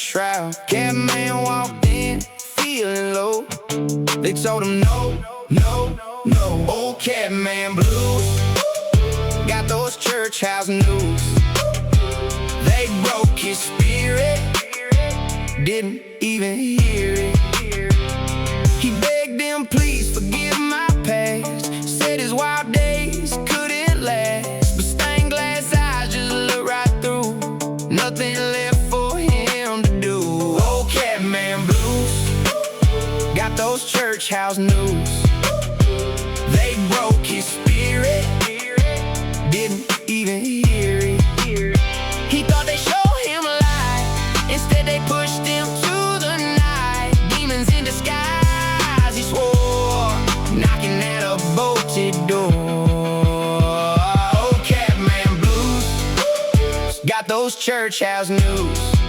shroud. Catman walked in, feeling low. They told him no, no, no. Old Catman blues got those church house news. They broke his spirit, didn't even hear it. He begged them, please forgive my past. Said his wild days couldn't last, but stained glass eyes just look right through. Nothing left for him to do. Old Catman blues got those church house news. They broke his spirit, didn't even hear it. He thought they showed him a lie, instead they pushed him to the night. Demons in disguise, he swore, knocking at a bolted door. Old Catman blues got those church house news.